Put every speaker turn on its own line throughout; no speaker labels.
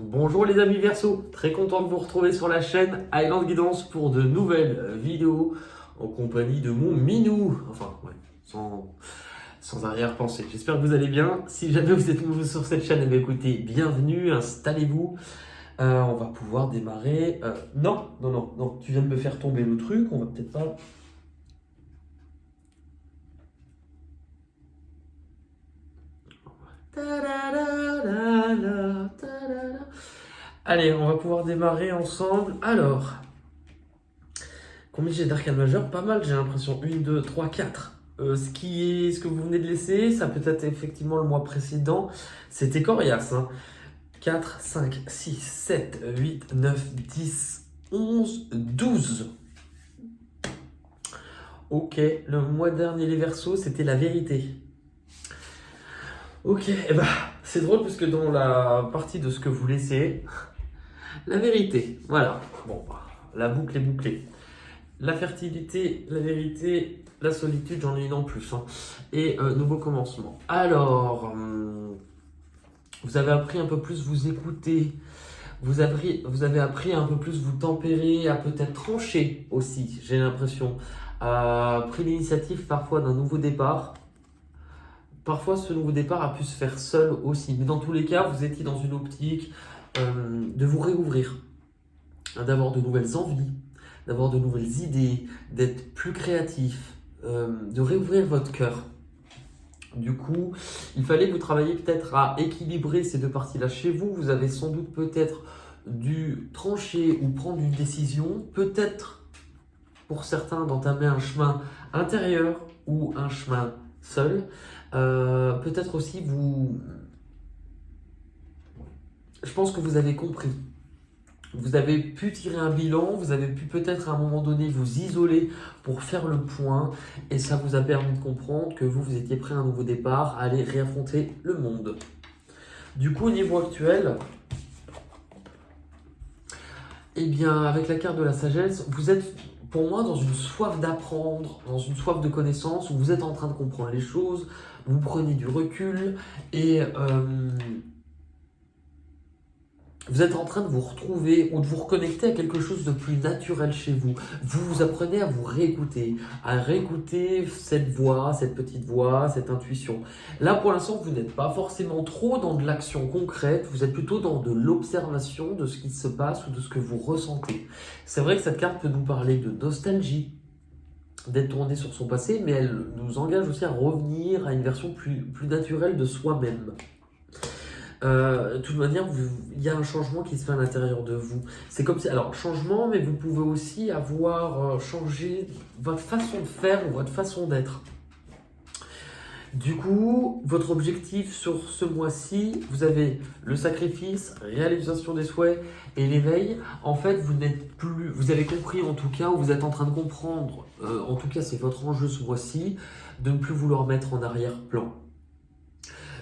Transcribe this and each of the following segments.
Bonjour les amis Verseau, très content de vous retrouver sur la chaîne Highland Guidance pour de nouvelles vidéos en compagnie de mon minou, sans arrière-pensée. J'espère que vous allez bien. Si jamais vous êtes nouveau sur cette chaîne, écoutez, bienvenue, installez-vous. On va pouvoir démarrer. Non, tu viens de me faire tomber le truc, on va peut-être pas... Allez, on va pouvoir démarrer ensemble. Alors, combien j'ai d'arcane majeur? Pas mal, j'ai l'impression. 1, 2, 3, 4. Ce que vous venez de laisser, ça peut être effectivement le mois précédent. C'était coriace. 4, 5, 6, 7, 8, 9, 10, 11, 12. Ok, le mois dernier, les Verseaux, c'était la vérité. Ok, c'est drôle parce que dans la partie de ce que vous laissez, la vérité, voilà. Bon, la boucle est bouclée. La fertilité, la vérité, la solitude, j'en ai une en plus. Et nouveau commencement. Alors, vous avez appris un peu plus vous écouter. Vous avez appris un peu plus vous tempérer, à peut-être trancher aussi, j'ai l'impression. Pris l'initiative parfois d'un nouveau départ. Parfois, ce nouveau départ a pu se faire seul aussi. Mais dans tous les cas, vous étiez dans une optique de vous réouvrir, d'avoir de nouvelles envies, d'avoir de nouvelles idées, d'être plus créatif, de réouvrir votre cœur. Du coup, il fallait que vous travailliez peut-être à équilibrer ces deux parties-là chez vous. Vous avez sans doute peut-être dû trancher ou prendre une décision, peut-être pour certains d'entamer un chemin intérieur ou un chemin seul. Peut-être aussi je pense que vous avez compris. Vous avez pu tirer un bilan, vous avez pu peut-être à un moment donné vous isoler pour faire le point et ça vous a permis de comprendre que vous étiez prêt à un nouveau départ, à aller réaffronter le monde. Du coup, au niveau actuel, eh bien, avec la carte de la sagesse, vous êtes pour moi dans une soif d'apprendre, dans une soif de connaissance où vous êtes en train de comprendre les choses, vous prenez du recul et vous êtes en train de vous retrouver ou de vous reconnecter à quelque chose de plus naturel chez vous. Vous apprenez à vous réécouter, cette voix, cette petite voix, cette intuition. Là, pour l'instant, vous n'êtes pas forcément trop dans de l'action concrète, vous êtes plutôt dans de l'observation de ce qui se passe ou de ce que vous ressentez. C'est vrai que cette carte peut nous parler de nostalgie, d'être tourné sur son passé, mais elle nous engage aussi à revenir à une version plus naturelle de soi-même. De toute manière, il y a un changement qui se fait à l'intérieur de vous. C'est comme si, alors changement, mais vous pouvez aussi avoir changé votre façon de faire ou votre façon d'être. Du coup, votre objectif sur ce mois-ci, vous avez le sacrifice, réalisation des souhaits et l'éveil. En fait, vous avez compris en tout cas, ou vous êtes en train de comprendre, en tout cas c'est votre enjeu ce mois-ci, de ne plus vouloir mettre en arrière-plan.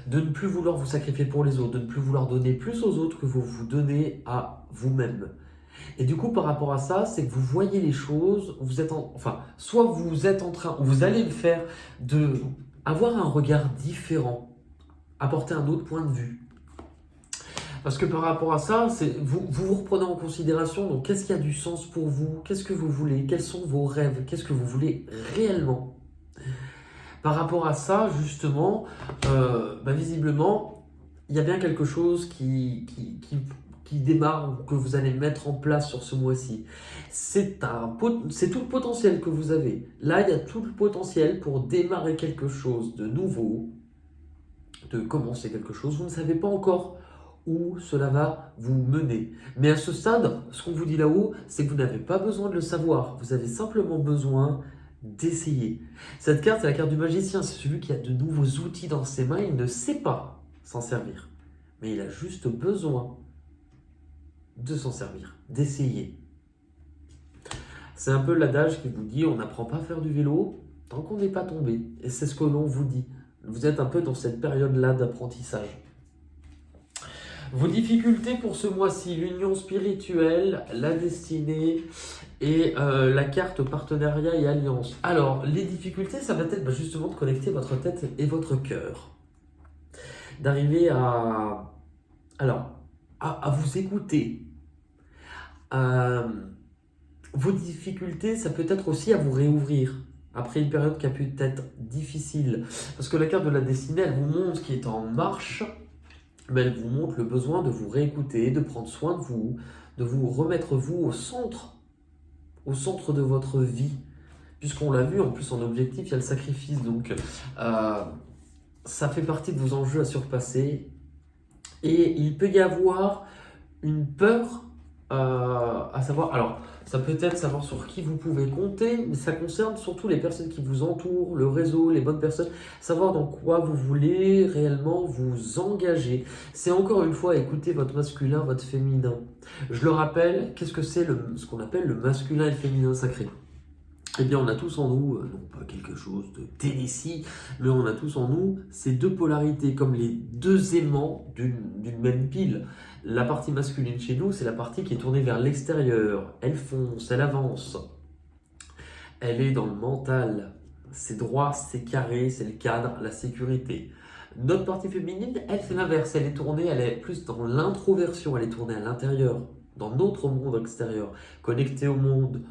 De ne plus vouloir vous sacrifier pour les autres, de ne plus vouloir donner plus aux autres que vous vous donnez à vous-même. Et du coup, par rapport à ça, c'est que vous voyez les choses, soit vous êtes en train, ou vous allez le faire, de avoir un regard différent, apporter un autre point de vue. Parce que par rapport à ça, vous reprenez en considération, donc qu'est-ce qui a du sens pour vous, qu'est-ce que vous voulez, quels sont vos rêves, qu'est-ce que vous voulez réellement. Par rapport à ça, justement, visiblement, il y a bien quelque chose qui démarre, que vous allez mettre en place sur ce mois-ci. C'est tout le potentiel que vous avez. Là, il y a tout le potentiel pour démarrer quelque chose de nouveau, de commencer quelque chose. Vous ne savez pas encore où cela va vous mener. Mais à ce stade, ce qu'on vous dit là-haut, c'est que vous n'avez pas besoin de le savoir. Vous avez simplement besoin d'essayer. Cette carte, c'est la carte du magicien. C'est celui qui a de nouveaux outils dans ses mains. Il ne sait pas s'en servir. Mais il a juste besoin de s'en servir, d'essayer. C'est un peu l'adage qui vous dit on n'apprend pas à faire du vélo tant qu'on n'est pas tombé. Et c'est ce que l'on vous dit. Vous êtes un peu dans cette période-là d'apprentissage. Vos difficultés pour ce mois-ci, l'union spirituelle, la destinée et la carte partenariat et alliance. Alors, les difficultés, ça va être justement de connecter votre tête et votre cœur. D'arriver à... Alors, à vous écouter. Euh, Vos difficultés, ça peut être aussi à vous réouvrir après une période qui a pu être difficile. Parce que la carte de la destinée, elle vous montre ce qui est en marche, mais elle vous montre le besoin de vous réécouter, de prendre soin de vous remettre vous au centre de votre vie. Puisqu'on l'a vu, en plus en objectif, il y a le sacrifice. Donc, ça fait partie de vos enjeux à surpasser. Et il peut y avoir une peur à savoir. Alors, ça peut être savoir sur qui vous pouvez compter, mais ça concerne surtout les personnes qui vous entourent, le réseau, les bonnes personnes, savoir dans quoi vous voulez réellement vous engager. C'est encore une fois écouter votre masculin, votre féminin. Je le rappelle, qu'est-ce que c'est ce qu'on appelle le masculin et le féminin sacré? Eh bien, on a tous en nous, non pas quelque chose de Tennessee, mais on a tous en nous ces deux polarités, comme les deux aimants d'une même pile. La partie masculine chez nous, c'est la partie qui est tournée vers l'extérieur. Elle fonce, elle avance. Elle est dans le mental. C'est droit, c'est carré, c'est le cadre, la sécurité. Notre partie féminine, elle fait l'inverse. Elle est tournée, elle est plus dans l'introversion, elle est tournée à l'intérieur, dans notre monde extérieur, connectée au monde,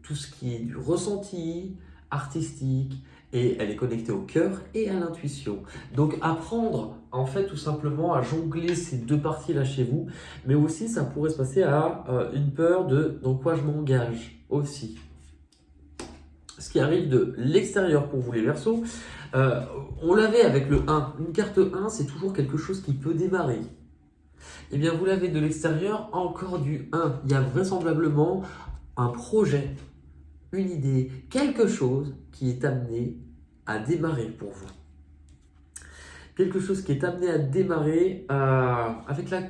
tout ce qui est du ressenti artistique, et elle est connectée au cœur et à l'intuition. Donc apprendre en fait tout simplement à jongler ces deux parties-là chez vous, mais aussi ça pourrait se passer à une peur de dans quoi je m'engage aussi. Ce qui arrive de l'extérieur pour vous les Verseaux, on l'avait avec le 1. Une carte 1, c'est toujours quelque chose qui peut démarrer. Eh bien, vous l'avez de l'extérieur, encore du 1. Il y a vraisemblablement un projet, une idée, quelque chose qui est amené à démarrer pour vous. Quelque chose qui est amené à démarrer avec la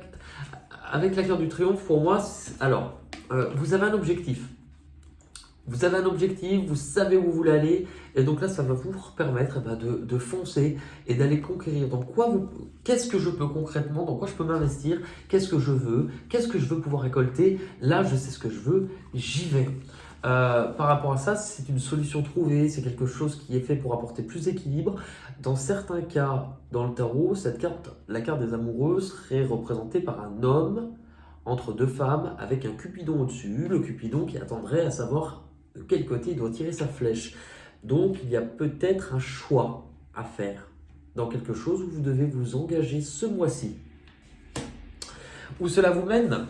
carte du triomphe, pour moi, alors, vous avez un objectif. Vous avez un objectif, vous savez où vous voulez aller, et donc là, ça va vous permettre de foncer et d'aller conquérir. Donc, qu'est-ce que je peux concrètement, dans quoi je peux m'investir, qu'est-ce que je veux pouvoir récolter. Là, je sais ce que je veux, j'y vais. Par rapport à ça, c'est une solution trouvée, c'est quelque chose qui est fait pour apporter plus d'équilibre. Dans certains cas, dans le tarot, la carte des amoureux serait représentée par un homme entre deux femmes avec un cupidon au-dessus, le cupidon qui attendrait à savoir de quel côté il doit tirer sa flèche. Donc il y a peut-être un choix à faire dans quelque chose où vous devez vous engager ce mois-ci. Où cela vous mène?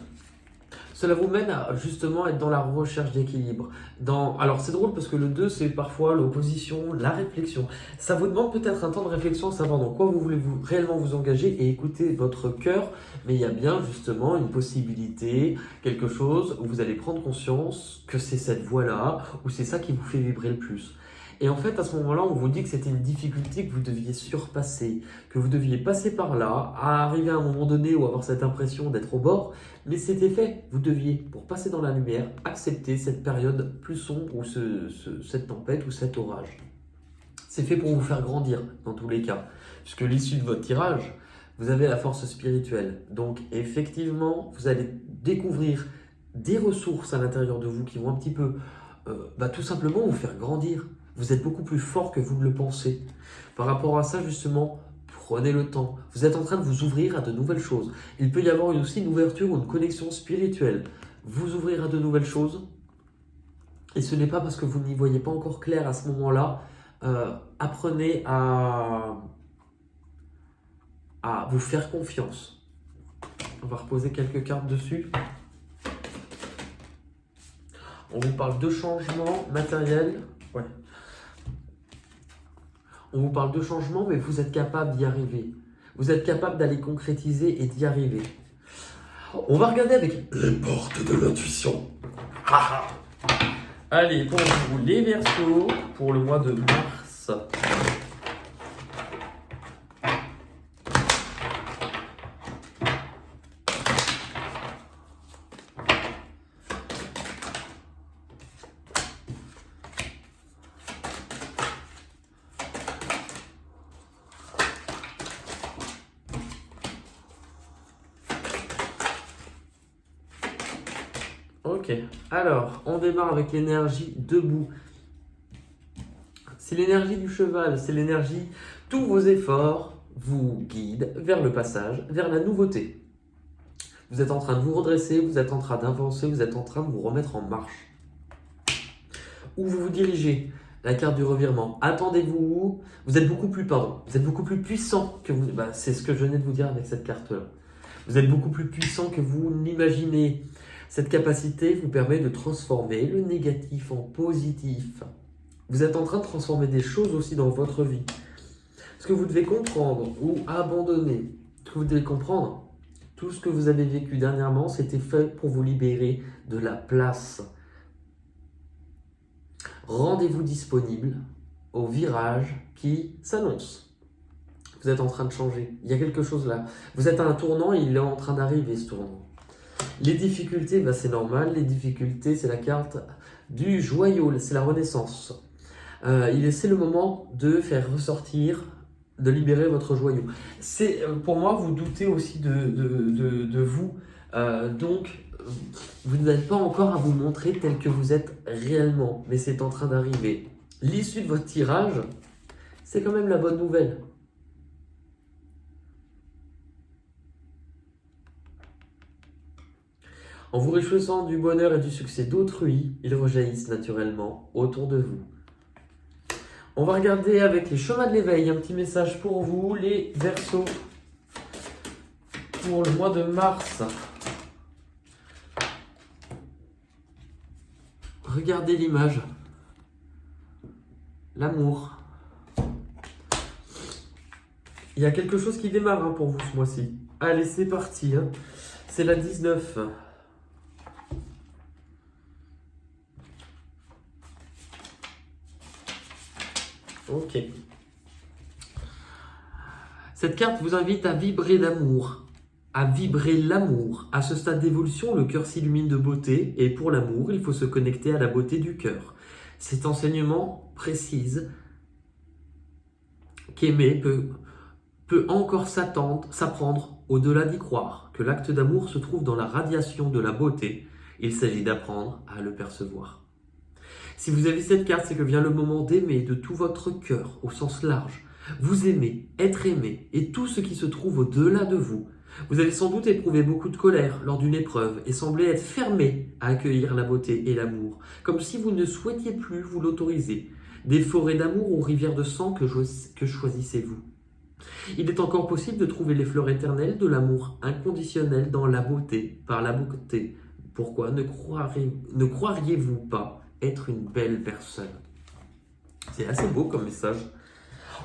Cela vous mène à justement être dans la recherche d'équilibre. Alors c'est drôle parce que le 2 c'est parfois l'opposition, la réflexion. Ça vous demande peut-être un temps de réflexion, savoir dans quoi vous voulez réellement vous engager et écouter votre cœur. Mais il y a bien justement une possibilité, quelque chose où vous allez prendre conscience que c'est cette voie-là, ou c'est ça qui vous fait vibrer le plus. Et en fait, à ce moment-là, on vous dit que c'était une difficulté que vous deviez surpasser, que vous deviez passer par là, à arriver à un moment donné ou avoir cette impression d'être au bord, mais c'était fait. Vous deviez, pour passer dans la lumière, accepter cette période plus sombre ou cette tempête ou cet orage. C'est fait pour vous faire grandir dans tous les cas, puisque l'issue de votre tirage, vous avez la force spirituelle. Donc effectivement, vous allez découvrir des ressources à l'intérieur de vous qui vont un petit peu, tout simplement vous faire grandir. Vous êtes beaucoup plus fort que vous ne le pensez. Par rapport à ça, justement, prenez le temps. Vous êtes en train de vous ouvrir à de nouvelles choses. Il peut y avoir aussi une ouverture ou une connexion spirituelle. Vous ouvrir à de nouvelles choses. Et ce n'est pas parce que vous n'y voyez pas encore clair à ce moment-là. Apprenez à vous faire confiance. On va reposer quelques cartes dessus. On vous parle de changements matériels. Ouais. On vous parle de changement, mais vous êtes capable d'y arriver. Vous êtes capable d'aller concrétiser et d'y arriver. On va regarder avec les portes de l'intuition. Allez, pour vous, les Verseaux, pour le mois de mars. Ok, alors on démarre avec l'énergie debout. C'est l'énergie du cheval, c'est l'énergie, tous vos efforts vous guident vers le passage, vers la nouveauté. Vous êtes en train de vous redresser, vous êtes en train d'avancer, vous êtes en train de vous remettre en marche. Où vous vous dirigez? La carte du revirement. Attendez-vous, vous êtes beaucoup plus puissant que vous. C'est ce que je venais de vous dire avec cette carte-là. Vous êtes beaucoup plus puissant que vous l'imaginez. Cette capacité vous permet de transformer le négatif en positif. Vous êtes en train de transformer des choses aussi dans votre vie. Ce que vous devez comprendre ou abandonner, ce que vous devez comprendre, tout ce que vous avez vécu dernièrement, c'était fait pour vous libérer de la place. Rendez-vous disponible au virage qui s'annonce. Vous êtes en train de changer. Il y a quelque chose là. Vous êtes à un tournant et il est en train d'arriver ce tournant. Les difficultés, c'est normal. Les difficultés, c'est la carte du joyau, c'est la renaissance. C'est le moment de faire ressortir, de libérer votre joyau. Pour moi, vous doutez aussi de vous. Donc, vous n'êtes pas encore à vous montrer tel que vous êtes réellement, mais c'est en train d'arriver. L'issue de votre tirage, c'est quand même la bonne nouvelle. En vous réjouissant du bonheur et du succès d'autrui, ils rejaillissent naturellement autour de vous. On va regarder avec les chemins de l'éveil, un petit message pour vous, les Verseaux, pour le mois de mars. Regardez l'image. L'amour. Il y a quelque chose qui démarre pour vous ce mois-ci. Allez, c'est parti. C'est la 19. Ok. Cette carte vous invite à vibrer d'amour, à vibrer l'amour. À ce stade d'évolution, le cœur s'illumine de beauté et pour l'amour, il faut se connecter à la beauté du cœur. Cet enseignement précise qu'aimer peut encore s'apprendre au-delà d'y croire, que l'acte d'amour se trouve dans la radiation de la beauté. Il s'agit d'apprendre à le percevoir. Si vous avez cette carte, c'est que vient le moment d'aimer de tout votre cœur, au sens large. Vous aimez, être aimé, et tout ce qui se trouve au-delà de vous. Vous avez sans doute éprouvé beaucoup de colère lors d'une épreuve et semblé être fermé à accueillir la beauté et l'amour, comme si vous ne souhaitiez plus vous l'autoriser. Des forêts d'amour ou rivières de sang que choisissez-vous? Il est encore possible de trouver les fleurs éternelles de l'amour inconditionnel dans la beauté, par la beauté. Pourquoi ne croiriez-vous pas être une belle personne? C'est assez beau comme message.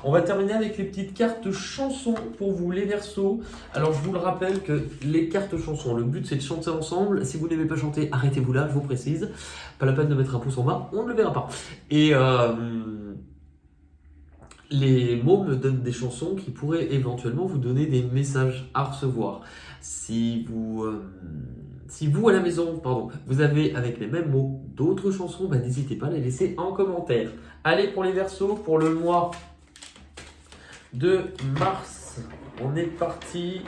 On va terminer avec les petites cartes chansons pour vous, les Verseaux. Alors, je vous le rappelle que les cartes chansons, le but c'est de chanter ensemble. Si vous n'aimez pas chanter, arrêtez-vous là, je vous précise. Pas la peine de mettre un pouce en bas, on ne le verra pas. Et les mots me donnent des chansons qui pourraient éventuellement vous donner des messages à recevoir. Si vous à la maison, vous avez avec les mêmes mots d'autres chansons, n'hésitez pas à les laisser en commentaire. Allez, pour les Verseaux, pour le mois de mars, on est parti.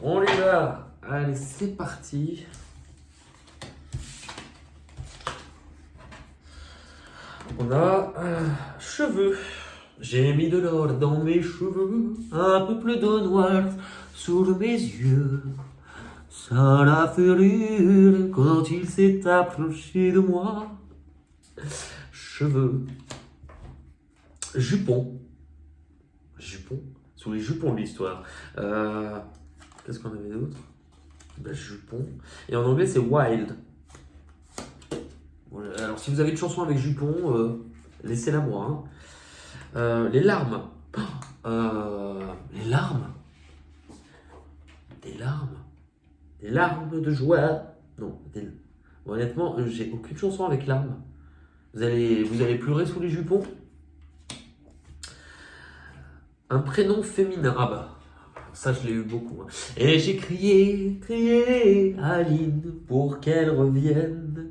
On y va. Allez, c'est parti. On a cheveux. J'ai mis de l'or dans mes cheveux, un peu plus de noir sous mes yeux. Ça l'a fait rire quand il s'est approché de moi. Cheveux. Jupon. Jupon. Sous les jupons de l'histoire. Qu'est-ce qu'on avait d'autre? Jupon. Et en anglais, c'est wild. Voilà. Alors, si vous avez une chanson avec jupon, laissez-la moi. Les larmes. Les larmes. Des larmes. Des larmes de joie. Non, honnêtement, j'ai aucune chanson avec larmes. Vous allez pleurer sous les jupons? Un prénom féminin. Ah bah, ça je l'ai eu beaucoup. Et j'ai crié Aline pour qu'elle revienne.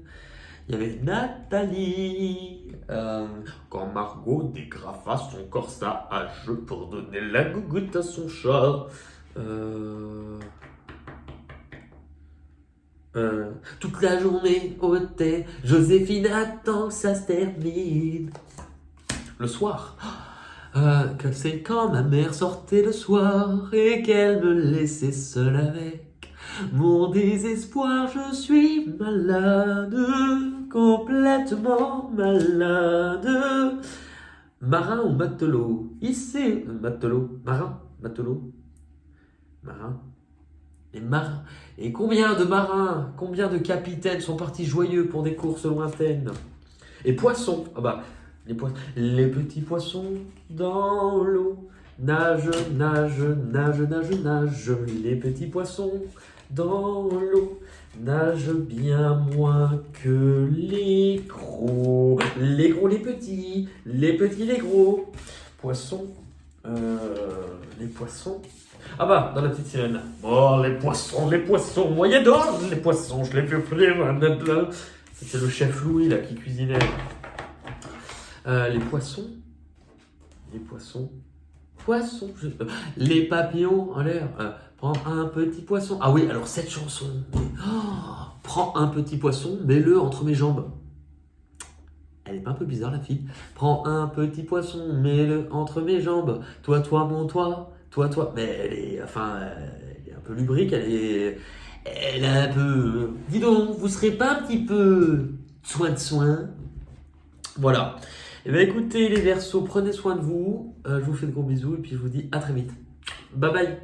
Il y avait Nathalie. Quand Margot dégrafa son corsage pour donner la gougoute à son chat. Toute la journée au thé, Joséphine attend que ça se termine. le soir. Que c'est quand ma mère sortait le soir et qu'elle me laissait seule avec mon désespoir. Je suis malade, complètement malade. Marin ou matelot? Ici, matelot, marin, matelot, marin. Les marins. Et combien de marins, combien de capitaines sont partis joyeux pour des courses lointaines? Et poissons, ah bah, les petits poissons dans l'eau, nage, nage, nage, nage, nage. Les petits poissons dans l'eau nagent bien moins que les gros. Les gros, les petits, les petits, les gros. Poissons, les poissons. Ah bah, dans la petite sirène. Oh, les poissons, moyen d'or, les poissons, je les fais frire un là. C'était le chef Louis là qui cuisinait. Les poissons, poissons, les papillons en l'air. Prends un petit poisson. Ah oui, alors cette chanson. Prends un petit poisson, mets-le entre mes jambes. Elle est pas un peu bizarre la fille. Prends un petit poisson, mets-le entre mes jambes. Toi, toi, mon toi. Toi. Mais elle est un peu lubrique, elle est un peu. Dis donc, vous serez pas un petit peu soin? Voilà. Eh bien écoutez les Verseaux, prenez soin de vous. Je vous fais de gros bisous et puis je vous dis à très vite. Bye bye.